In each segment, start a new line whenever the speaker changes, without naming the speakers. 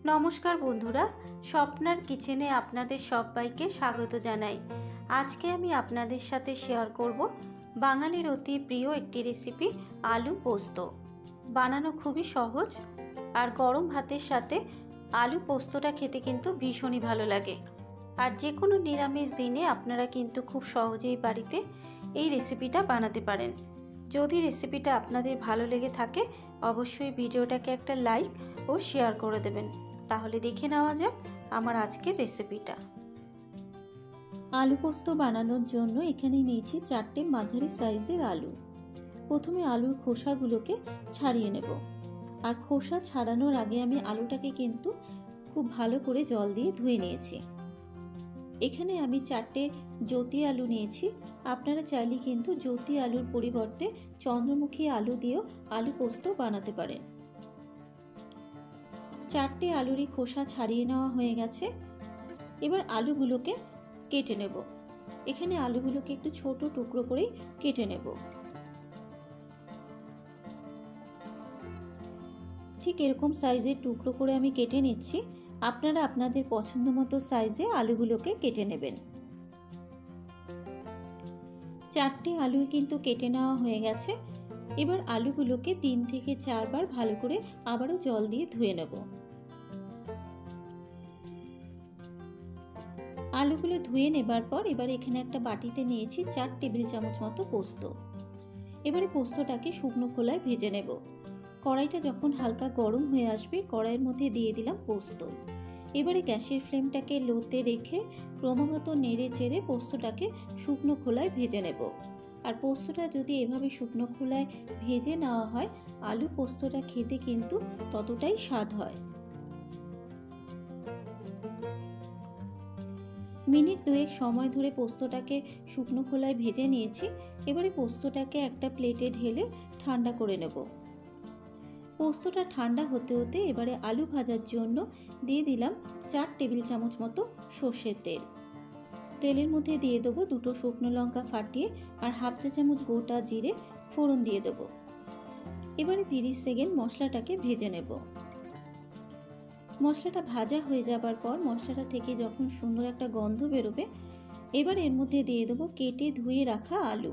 নমস্কার বন্ধুরা, স্বপ্নার কিচেনে আপনাদের সবাইকে স্বাগত জানাই। আজকে আমি আপনাদের সাথে শেয়ার করব বাঙালির অতি প্রিয় একটি রেসিপি, আলু পোস্ত। বানানো খুবই সহজ, আর গরম ভাতের সাথে আলু পোস্তটা খেতে কিন্তু ভীষণই ভালো লাগে। আর যে কোনো নিরামিষ দিনে আপনারা কিন্তু খুব সহজেই বাড়িতে এই রেসিপিটা বানাতে পারেন। যদি রেসিপিটা আপনাদের ভালো লেগে থাকে, অবশ্যই ভিডিওটাকে একটা লাইক ও শেয়ার করে দেবেন। তাহলে দেখে নেওয়া যাক আমার আজকের রেসিপিটা।
আলু পোস্ত বানানোর জন্য এখানে নিয়েছি 4টে মাঝারি সাইজের আলু। প্রথমে আলুর খোসাগুলোকে ছাড়িয়ে নেব, আর খোসা ছাড়ানোর আগে আমি আলুটাকে কিন্তু খুব ভালো করে জল দিয়ে ধুয়ে নিয়েছি। এখানে আমি 4টে জ্যোতি আলু নিয়েছি। আপনারা চাইলে কিন্তু জ্যোতি আলুর পরিবর্তে চন্দ্রমুখী আলু দিয়েও আলু পোস্ত বানাতে পারেন। 4টে আলুরই খোসা ছাড়িয়ে নেওয়া হয়ে গেছে। এবার আলুগুলোকে কেটে নেব। এখানে আলুগুলোকে একটু ছোট টুকরো করে কেটে নেব। ঠিক এরকম সাইজের টুকরো করে আমি কেটে নিচ্ছি। আপনারা আপনাদের পছন্দ মতো সাইজে আলুগুলোকে কেটে নেবেন। 4টে আলুই কিন্তু কেটে নেওয়া হয়ে গেছে। এবার আলুগুলোকে 3 থেকে 4 বার ভালো করে আবারও জল দিয়ে ধুয়ে নেব। আলুগুলো ধুয়ে নেবার পর এবার এখানে একটা বাটিতে নিয়েছি 4 টেবিল চামচ মতো পোস্ত। এবারে পোস্তটাকে শুকনো খোলায় ভেজে নেব। কড়াইটা যখন হালকা গরম হয়ে আসবে, কড়াইয়ের মধ্যে দিয়ে দিলাম পোস্ত। এবারে গ্যাসের ফ্লেমটাকে লোতে রেখে ক্রমাগত নেড়ে চেড়ে পোস্তটাকে শুকনো খোলায় ভেজে নেব। আর পোস্তটা যদি এভাবে শুকনো খোলায় ভেজে নেওয়া হয়, আলু পোস্তটা খেতে কিন্তু ততটাই স্বাদ হয়। মিনিট 2 সময় ধরে পোস্তটাকে শুকনো খোলায় ভেজে নিয়েছি। এবারে পোস্তটাকে একটা প্লেটে ঢেলে ঠান্ডা করে নেব। পোস্তটা ঠান্ডা হতে হতে এবারে আলু ভাজার জন্য দিয়ে দিলাম 4 টেবিল চামচ মতো সর্ষের তেল। তেলের মধ্যে দিয়ে দেবো 2টো শুকনো লঙ্কা ফাটিয়ে আর হাফ চা চামচ গোটা জিরে ফোড়ন দিয়ে দেবো। এবারে 30 সেকেন্ড মশলাটাকে ভেজে নেব। মশলাটা ভাজা হয়ে যাবার পর মশলাটা থেকে যখন সুন্দর একটা গন্ধ বেরোবে, এবার এর মধ্যে দিয়ে দেবো কেটে ধুয়ে রাখা আলু।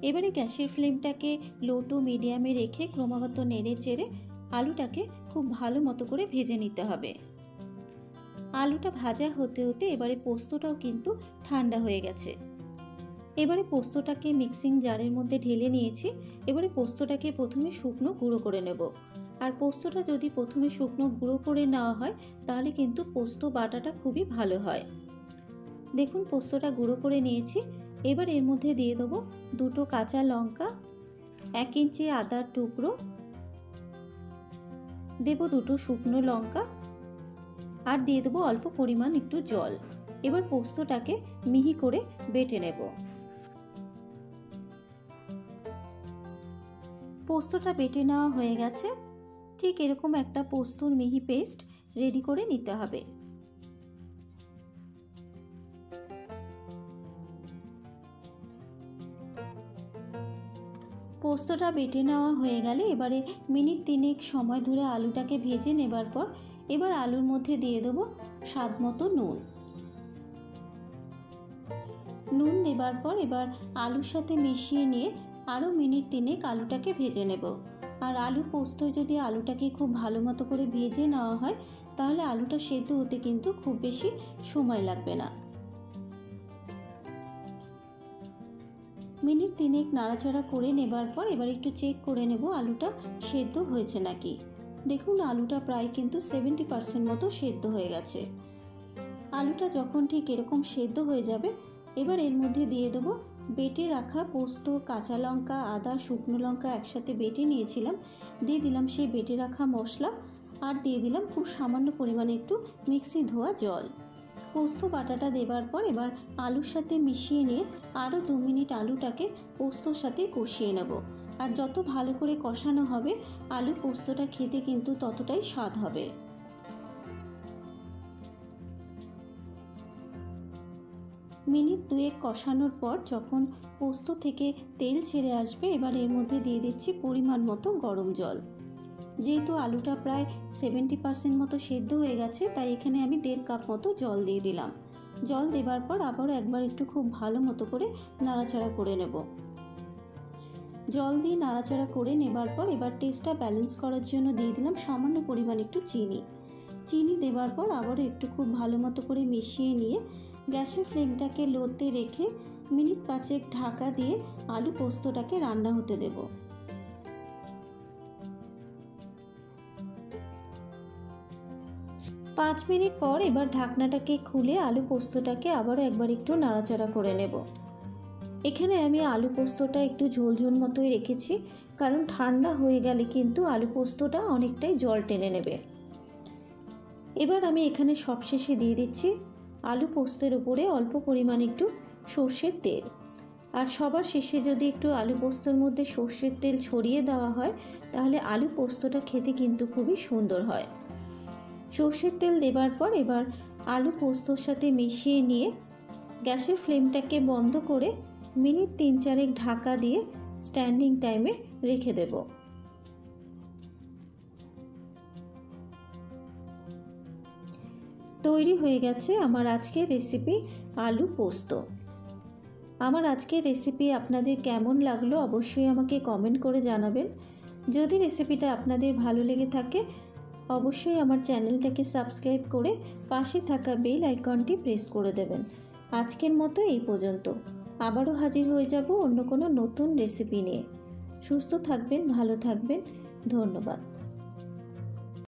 এবারে গ্যাসের ফ্লেমটাকে লো টু মিডিয়ামে রেখে ক্রমাগত নেড়ে চেড়ে আলুটাকে খুব ভালো মতো করে ভেজে নিতে হবে। আলুটা ভাজা হতে হতে এবারে পোস্তটাও কিন্তু ঠান্ডা হয়ে গেছে। এবারে পোস্তটাকে মিক্সিং জারের মধ্যে ঢেলে নিয়েছি। এবারে পোস্তটাকে প্রথমে শুকনো গুঁড়ো করে নেব। আর পোস্তটা যদি প্রথমে শুকনো গুঁড়ো করে নেওয়া হয়, তাহলে কিন্তু পোস্ত বাটাটা খুবই ভালো হয়। দেখুন পোস্তটা গুঁড়ো করে নিয়েছি। এবার এর মধ্যে দিয়ে দেবো 2টো কাঁচা লঙ্কা, 1 ইঞ্চি আদার টুকরো, দেবো 2টো শুকনো লঙ্কা, আর দিয়ে দেবো অল্প পরিমাণ একটু জল। এবার পোস্তটাকে মিহি করে বেটে নেব। পোস্তটা বেটে নেওয়া হয়ে গেছে। ঠিক এরকম একটা পোস্তর মিহি পেস্ট রেডি করে নিতে হবে। পোস্তটা বেটে নেওয়া হয়ে গেলে এবারে মিনিট 3 সময় ধরে আলুটাকে ভেজে নেবার পর এবার আলুর মধ্যে দিয়ে দেবো স্বাদ মতো নুন। নুন দেবার পর এবার আলুর সাথে মিশিয়ে নিয়ে আরও মিনিট 3 আলুটাকে ভেজে নেব। আর আলু পোস্ত যদি আলুটাকে খুব ভালো মতো করে ভেজে নেওয়া হয়, তাহলে আলুটা সেদ্ধ হতে কিন্তু খুব বেশি সময় লাগবে না। মিনিট 3 নাড়াচাড়া করে নেবার পর এবার একটু চেক করে নেব আলুটা সেদ্ধ হয়েছে নাকি। দেখুন আলুটা প্রায় কিন্তু 70% মতো সেদ্ধ হয়ে গেছে। আলুটা যখন ঠিক এরকম সেদ্ধ হয়ে যাবে, এবার এর মধ্যে দিয়ে দেবো বেটে রাখা পোস্ত, কাঁচা লঙ্কা, আদা, শুকনো লঙ্কা একসাথে বেটে নিয়েছিলাম। দিয়ে দিলাম সেই বেটে রাখা মশলা, আর দিয়ে দিলাম খুব সামান্য পরিমাণে একটু মিক্সি ধোয়া জল। পোস্ত বাটাটা দেবার পর এবার আলুর সাথে মিশিয়ে নিয়ে আরও 2 মিনিট আলুটাকে পোস্তর সাথে কষিয়ে নেব। আর যত ভালো করে কষানো হবে, আলু পোস্তটা খেতে কিন্তু ততটাই স্বাদ হবে। মিনিট 2 কষানোর পর যখন পোস্ত থেকে তেল ছেড়ে আসবে, এবার এর মধ্যে দিয়ে দিচ্ছি পরিমাণ মতো গরম জল। যেহেতু আলুটা প্রায় 70% মতো সেদ্ধ হয়ে গেছে, তাই এখানে আমি 1.5 কাপ মতো জল দিয়ে দিলাম। জল দেবার পর আবারও একবার একটু খুব ভালো মতো করে নাড়াচাড়া করে নেব। জল দিয়ে নাড়াচাড়া করে নেবার পর এবার টেস্টটা ব্যালেন্স করার জন্য দিয়ে দিলাম সামান্য পরিমাণ একটু চিনি। চিনি দেবার পর আবারও একটু খুব ভালো মতো করে মিশিয়ে নিয়ে গ্যাসের ফ্লেমটাকে লোতে রেখে মিনিট 5 ঢাকা দিয়ে আলু পোস্তটাকে রান্না হতে দেব। পাঁচ মিনিট পর এবার ঢাকনাটাকে খুলে আলু পোস্তটাকে আবারও একবার একটু নাড়াচাড়া করে নেব। এখানে আমি আলু পোস্তটা একটু ঝোল ঝোল মতোই রেখেছি, কারণ ঠান্ডা হয়ে গেলে কিন্তু আলু পোস্তটা অনেকটাই জল টেনে নেবে। এবার আমি এখানে সবশেষে দিয়ে দিচ্ছি আলু পোস্তের উপরে অল্প পরিমাণ একটু সর্ষের তেল। আর সবার শেষে যদি একটু আলু পোস্তর মধ্যে সর্ষের তেল ছড়িয়ে দেওয়া হয়, তাহলে আলু পোস্তটা খেতে কিন্তু খুবই সুন্দর হয়। সর্ষের তেল দেবার পর এবার আলু পোস্তর সাথে মিশিয়ে নিয়ে গ্যাসের ফ্লেমটাকে বন্ধ করে মিনিট 3-4 ঢাকা দিয়ে স্ট্যান্ডিং টাইমে রেখে দেব। তৈরি হয়ে গেছে আমার আজকের রেসিপি আলু পোস্ত। আমার আজকের রেসিপি আপনাদের কেমন লাগলো অবশ্যই আমাকে কমেন্ট করে জানাবেন। যদি রেসিপিটা আপনাদের ভালো লেগে থাকে অবশ্যই আমার চ্যানেলটাকে সাবস্ক্রাইব করে পাশে থাকা বেল আইকনটি প্রেস করে দেবেন। আজকের মতো এই পর্যন্ত। আবারও হাজির হয়ে যাব অন্য কোনো নতুন রেসিপি নিয়ে। সুস্থ থাকবেন, ভালো থাকবেন। ধন্যবাদ।